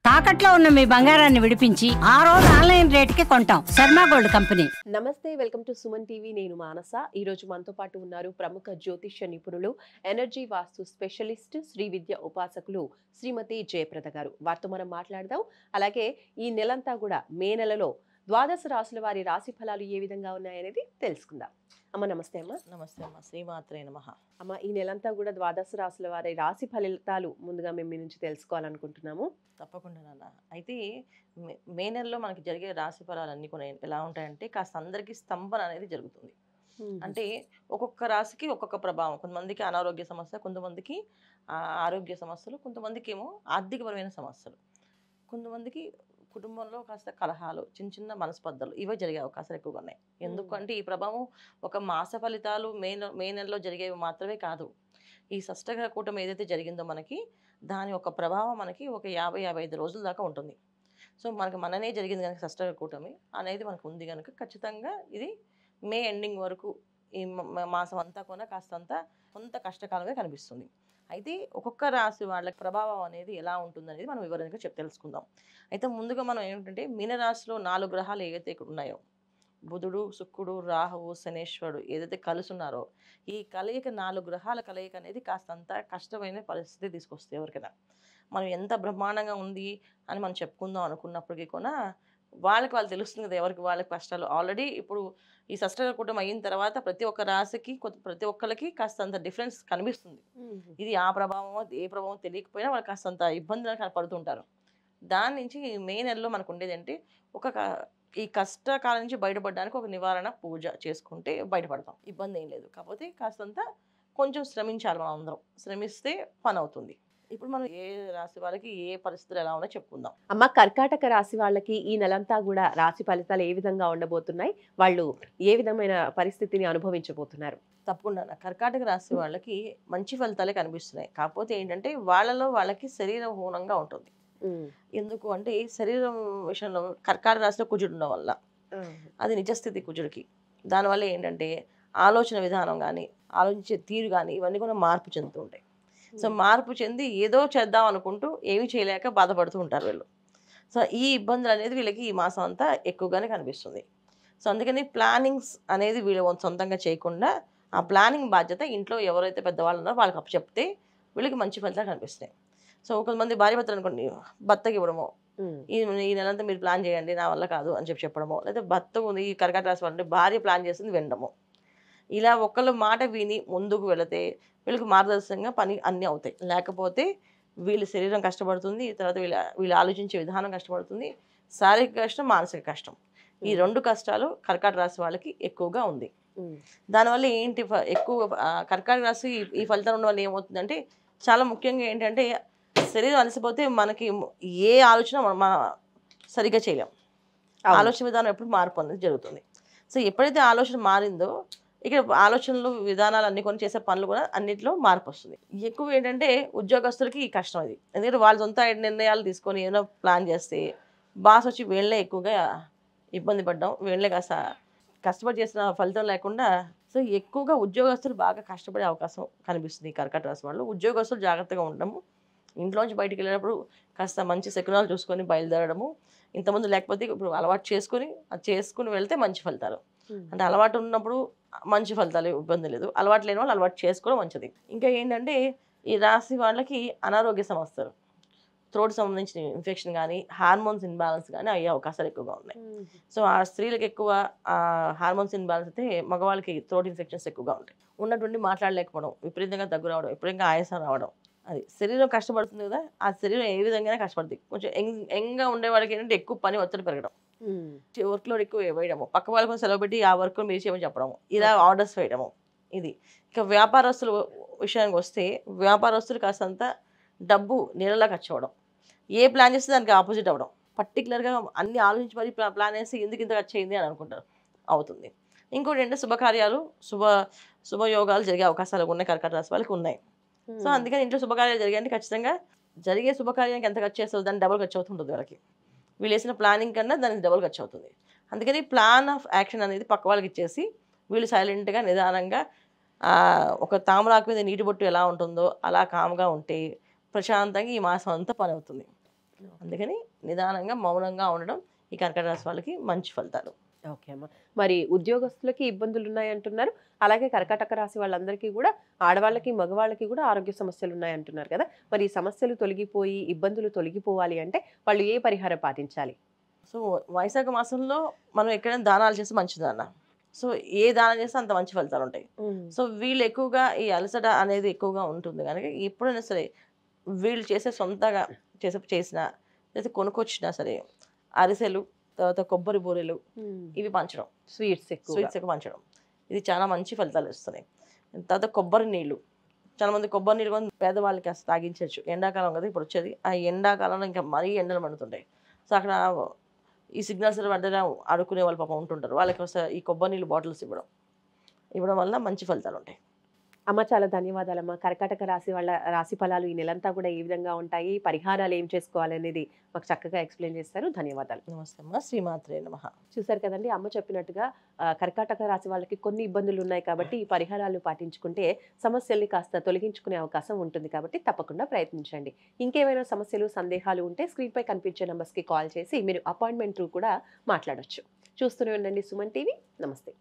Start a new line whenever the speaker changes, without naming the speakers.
తాకట్లో ఉన్న మీ బంగారాన్ని విడిపించి ఆ రోజు ఆన్లైన్ రేటుకి కొంటాం. Sharma gold company.
నమస్తే, వెల్కమ్ టు సుమన్ టీవీ. నేను మానస. ఈ రోజు మనతో పాటు ఉన్నారు ప్రముఖ జ్యోతిష్య నిపుణులు, ఎనర్జీ వాస్తు స్పెషలిస్ట్, శ్రీ విద్య ఉపాసకులు శ్రీమతి జయప్రద గారు. వారితో మనం మాట్లాడదాం. అలాగే ఈ నెలంతా కూడా మే నెలలో ద్వాదశ రాశుల వారి రాశి ఫలాలు ఏ విధంగా ఉన్నాయనేది తెలుసుకుందాం. అమ్మ నమస్తే. అమ్మ
నమస్తే అమ్మ. శ్రీమాత్రే నమః.
అమ్మ, ఈ నెలంతా కూడా ద్వాదశ రాశుల వారి రాశి ఫలితాలు ముందుగా మేము మీ నుంచి తెలుసుకోవాలనుకుంటున్నాము.
తప్పకుండా నాన్న. అయితే మే నెలలో మనకి జరిగే రాశి ఫలాలన్నీ కూడా ఎలా ఉంటాయంటే కాస్త అందరికీ స్తంభన అనేది జరుగుతుంది. అంటే ఒక్కొక్క రాశికి ఒక్కొక్క ప్రభావం. కొంతమందికి అనారోగ్య సమస్య, కొంతమందికి ఆరోగ్య సమస్యలు, కొంతమందికి ఏమో ఆర్థికపరమైన సమస్యలు, కొంతమందికి కుటుంబంలో కాస్త కలహాలు, చిన్న చిన్న మనస్పర్ధలు ఇవే జరిగే అవకాశాలు ఎక్కువగా ఉన్నాయి. ఎందుకంటే ఈ ప్రభావం ఒక మాస ఫలితాలు మే నెలలో జరిగేవి మాత్రమే కాదు. ఈ షష్టగ్రహ కూటమి ఏదైతే జరిగిందో మనకి దాని ఒక ప్రభావం మనకి ఒక 50-55 రోజుల దాకా ఉంటుంది. సో మనకి మననే జరిగింది కనుక షష్టగ్రహ కూటమి అనేది మనకు ఉంది కనుక ఖచ్చితంగా ఇది మే ఎండింగ్ వరకు ఈ మాసం అంతా కూడా కాస్తంత కొంత కష్టకాలంగా కనిపిస్తుంది. అయితే ఒక్కొక్క రాశి వాళ్ళకి ప్రభావం అనేది ఎలా ఉంటుందనేది మనం వివరంగా తెలుసుకుందాం. అయితే ముందుగా మనం ఏంటంటే మీనరాశిలో 4 గ్రహాలు ఏవైతే ఇక్కడ ఉన్నాయో, బుధుడు, శుక్రుడు, రాహువు, శనేశ్వరుడు ఏదైతే కలిసి ఉన్నారో ఈ కలయిక 4 గ్రహాల కలయిక అనేది కాస్తంత కష్టమైన పరిస్థితి తీసుకొస్తుంది ఎవరికైనా. మనం ఎంత బ్రహ్మాండంగా ఉంది అని మనం చెప్పుకుందాం అనుకున్నప్పటికీ కూడా వాళ్ళు తెలుస్తుంది కదా ఎవరికి వాళ్ళకి కష్టాలు. ఆల్రెడీ ఇప్పుడు ఈ షష్టగ్రహ కూటమి అయిన తర్వాత ప్రతి ఒక్క రాశికి ప్రతి ఒక్కరికి కాస్తంత డిఫరెన్స్ కనిపిస్తుంది. ఇది ఆ ప్రభావమో ఏ ప్రభావం తెలియకపోయినా వాళ్ళు కాస్తంత ఇబ్బందులు కనపడుతుంటారు. దాని నుంచి మే నెలలో మనకు ఉండేది అంటే ఈ కష్టకాలం నుంచి బయటపడడానికి ఒక నివారణ పూజ చేసుకుంటే బయటపడతాం. ఇబ్బంది ఏం లేదు. కాకపోతే కాస్తంత కొంచెం శ్రమించాలి. మనం అందరం శ్రమిస్తే పని అవుతుంది. ఇప్పుడు మనం ఏ రాశి వాళ్ళకి ఏ పరిస్థితులు ఎలా ఉన్నాయో చెప్పుకుందాం.
అమ్మ, కర్కాటక రాశి వాళ్ళకి ఈ నెలంతా కూడా రాశి ఫలితాలు ఏ విధంగా ఉండబోతున్నాయి? వాళ్ళు ఏ విధమైన పరిస్థితిని అనుభవించబోతున్నారు?
తప్పకుండా కర్కాటక రాశి వాళ్ళకి మంచి ఫలితాలే కనిపిస్తున్నాయి. కాకపోతే ఏంటంటే వాళ్ళకి శరీరం హూనంగా ఉంటుంది. ఎందుకు అంటే శరీరం విషయంలో కర్కాటక రాశిలో కుజుడు ఉండడం వల్ల అది నిజస్థితి కుజుడికి. దానివల్ల ఏంటంటే ఆలోచన విధానం కానీ ఆలోచించే తీరు కానీ ఇవన్నీ కూడా మార్పు చెందుతూ ఉంటాయి. సో మార్పు చెంది ఏదో చేద్దాం అనుకుంటూ ఏమీ చేయలేక బాధపడుతూ ఉంటారు వీళ్ళు. సో ఈ ఇబ్బందులు అనేది వీళ్ళకి ఈ మాసం అంతా ఎక్కువగానే కనిపిస్తుంది. సో అందుకని ప్లానింగ్స్ అనేది వీళ్ళు సొంతంగా చేయకుండా ఆ ప్లానింగ్ బాధ్యత ఇంట్లో ఎవరైతే పెద్దవాళ్ళు ఉన్నారో వాళ్ళకి అప్పచెప్తే వీళ్ళకి మంచి ఫలితాలు కనిపిస్తాయి. సో కొంతమంది భార్య భర్తలు అనుకోండి, భర్తకి ఇవ్వడమో ఈ నెలంతా మీరు ప్లాన్ చేయండి నా వల్ల కాదు అని చెప్పడమో, లేదా భర్త ఈ కర్కాటక రాశి వాళ్ళంటే భార్య ప్లాన్ చేస్తుంది వినడము, ఇలా ఒకళ్ళ మాట విని ముందుకు వెళితే వీళ్ళకి మార్గదర్శకంగా పని అన్నీ అవుతాయి. లేకపోతే వీళ్ళ శరీరం కష్టపడుతుంది, తర్వాత వీళ్ళు ఆలోచించే విధానం కష్టపడుతుంది, శారీరక కష్టం, మానసిక కష్టం. ఈ 2 కష్టాలు కర్కాటక రాశి వాళ్ళకి ఎక్కువగా ఉంది. దానివల్ల ఏంటి ఎక్కువ కర్కాటక రాశి ఈ ఫలితాలు ఉన్న వల్ల ఏమవుతుందంటే చాలా ముఖ్యంగా ఏంటంటే శరీరం అలసిపోతే మనకి ఏ ఆలోచన మనం సరిగ్గా చేయలేం. ఆలోచన విధానం ఎప్పుడు మార్పు అనేది జరుగుతుంది. సో ఎప్పుడైతే ఆలోచన మారిందో ఇక్కడ ఆలోచనలు విధానాలు అన్ని కొన్ని చేసే పనులు కూడా అన్నింటిలో మార్పు వస్తుంది. ఎక్కువ ఏంటంటే ఉద్యోగస్తులకి ఈ కష్టం అది. ఎందుకంటే వాళ్ళ సొంత నిర్ణయాలు తీసుకొని ఏమైనా ప్లాన్ చేస్తే బాస్ వచ్చి వీళ్ళే ఎక్కువగా ఇబ్బంది పడ్డాం, వీళ్ళే కాస్త కష్టపడి చేసిన ఫలితం లేకుండా. సో ఎక్కువగా ఉద్యోగస్తులు బాగా కష్టపడే అవకాశం కనిపిస్తుంది ఈ కర్కాటక రాశి వాళ్ళు. ఉద్యోగస్తులు జాగ్రత్తగా ఉండడము, ఇంట్లోంచి బయటికి వెళ్ళినప్పుడు కాస్త మంచి శకునాలు చూసుకొని బయలుదేరడము, ఇంతకుముందు లేకపోతే ఇప్పుడు అలవాటు చేసుకుని వెళ్తే మంచి ఫలితాలు. అంటే అలవాటు ఉన్నప్పుడు మంచి ఫలితాలు, ఇబ్బంది లేదు. అలవాటు లేని వాళ్ళు అలవాటు చేసుకోవడం మంచిది. ఇంకా ఏంటంటే ఈ రాశి వాళ్ళకి అనారోగ్య సమస్యలు, థ్రోట్ సంబంధించిన ఇన్ఫెక్షన్ కానీ హార్మోన్స్ ఇన్బ్యాలెన్స్ కానీ అయ్యే అవకాశాలు ఎక్కువగా ఉన్నాయి. సో ఆ స్త్రీలకు ఎక్కువ హార్మోన్స్ ఇన్బ్యాలెన్స్ అయితే మగవాళ్ళకి థ్రోట్ ఇన్ఫెక్షన్స్ ఎక్కువగా ఉంటాయి. ఉన్నటువంటి మాట్లాడలేకపోవడం, విపరీతంగా దగ్గు రావడం, విపరీతంగా ఆయాసం రావడం, అది శరీరం కష్టపడుతుంది కదా, ఆ శరీరం ఏ విధంగా కష్టపడుతుంది. కొంచెం యంగ్గా ఉండే వాళ్ళకి ఏంటంటే ఎక్కువ పని ఒత్తిడి పెరగడం, వర్క్ లోడ్ ఎక్కువ వేయడము, పక్క వాళ్ళ కోసం సెలవు పెట్టి ఆ వర్క్ మీరు చేయమని చెప్పడము, ఇలా ఆర్డర్స్ వేయడము. ఇది ఇక వ్యాపారస్తుల విషయానికి వస్తే వ్యాపారస్తులు కాస్తంత డబ్బు నీళ్ళలా ఖర్చు అవ్వడం, ఏ ప్లాన్ చేస్తే దానికి ఆపోజిట్ అవ్వడం, పర్టికులర్గా అన్ని ఆలోచించి మరి ప్లాన్ చేసి ఎందుకు ఇంత ఖర్చు అయింది అని అనుకుంటారు, అవుతుంది. ఇంకోటి ఏంటంటే శుభకార్యాలు, శుభయోగాలు జరిగే అవకాశాలు ఉన్నాయి కర్కాటక రాశి వాళ్ళకి ఉన్నాయి. సో అందుకని ఇంట్లో శుభకార్యాలు జరిగాయంటే ఖచ్చితంగా జరిగే శుభకార్యానికి ఎంత ఖర్చు చేస్తుందో దాన్ని డబుల్ ఖర్చు అవుతుంటుంది వాళ్ళకి. వీళ్ళు వేసిన ప్లానింగ్ కన్నా దానికి డబుల్ ఖర్చు అవుతుంది. అందుకని ప్లాన్ ఆఫ్ యాక్షన్ అనేది పక్క వాళ్ళకి ఇచ్చేసి వీళ్ళు సైలెంట్గా నిదానంగా ఒక తామరాకు మీద నీటి బొట్టు ఎలా ఉంటుందో అలా కామ్గా ఉంటే ప్రశాంతంగా ఈ మాసం అంతా పని అవుతుంది. అందుకని నిదానంగా మౌనంగా ఉండడం ఈ కర్కాటక రాశి వాళ్ళకి మంచి ఫలితాలు.
ఓకే అమ్మా. మరి ఉద్యోగస్తులకి ఇబ్బందులు ఉన్నాయంటున్నారు. అలాగే కర్కాటక రాశి వాళ్ళందరికీ కూడా ఆడవాళ్ళకి, మగవాళ్ళకి కూడా ఆరోగ్య సమస్యలు ఉన్నాయంటున్నారు కదా! మరి ఈ సమస్యలు తొలగిపోయి, ఇబ్బందులు తొలగిపోవాలి అంటే వాళ్ళు ఏ పరిహారం పాటించాలి?
సో వైశాఖ మాసంలో మనం ఎక్కడైనా దానాలు చేస్తే మంచిదన్న. సో ఏ దానం చేస్తే అంత మంచి ఫలితాలు ఉంటాయి. సో వీళ్ళు ఎక్కువగా ఈ అలసట అనేది ఎక్కువగా ఉంటుంది కనుక ఎప్పుడైనా సరే వీళ్ళు చేసే సొంతగా చేసిన లేదా కొనుక్కొచ్చినా సరే అరిసెలు, తర్వాత కొబ్బరి బూరెలు ఇవి పంచడం,
స్వీట్స్
ఎక్కువ పంచడం, ఇది చాలా మంచి ఫలితాలు ఇస్తున్నాయి. తర్వాత కొబ్బరి నీళ్ళు, చాలా మంది కొబ్బరి నీళ్ళు కొని పేదవాళ్ళకి అసలు తాగించవచ్చు. ఎండాకాలం కదా ఇప్పుడు వచ్చేది, ఆ ఎండాకాలంలో ఇంకా మరీ ఎండలు మండుతుంటాయి. సో అక్కడ ఈ సిగ్నల్స్ వద్ద ఆడుకునే వాళ్ళు పాపం ఉంటుంటారు, వాళ్ళకి వస్తే ఈ కొబ్బరి నీళ్ళు బాటిల్స్ ఇవ్వడం వల్ల మంచి ఫలితాలు ఉంటాయి.
అమ్మ, చాలా ధన్యవాదాలమ్మా. కర్కాటక రాశి వాళ్ళ రాశి ఫలాలు ఈ నెలంతా కూడా ఏ విధంగా ఉంటాయి, పరిహారాలు ఏం చేసుకోవాలనేది మాకు చక్కగా ఎక్స్ప్లెయిన్ చేస్తారు. ధన్యవాదాలు.
నమస్తే అమ్మ. శ్రీమాత్రే నమః.
చూసారు కదండి, అమ్మ చెప్పినట్టుగా కర్కాటక రాశి వాళ్ళకి కొన్ని ఇబ్బందులు ఉన్నాయి కాబట్టి ఈ పరిహారాలు పాటించుకుంటే సమస్యల్ని కాస్త తొలగించుకునే అవకాశం ఉంటుంది కాబట్టి తప్పకుండా ప్రయత్నించండి. ఇంకేమైనా సమస్యలు, సందేహాలు ఉంటే స్క్రీన్ పై కనిపించే నంబర్స్కి కాల్ చేసి మీరు అపాయింట్మెంట్ త్రూ కూడా మాట్లాడొచ్చు. చూస్తూనే ఉండండి సుమన్ టీవీ. నమస్తే.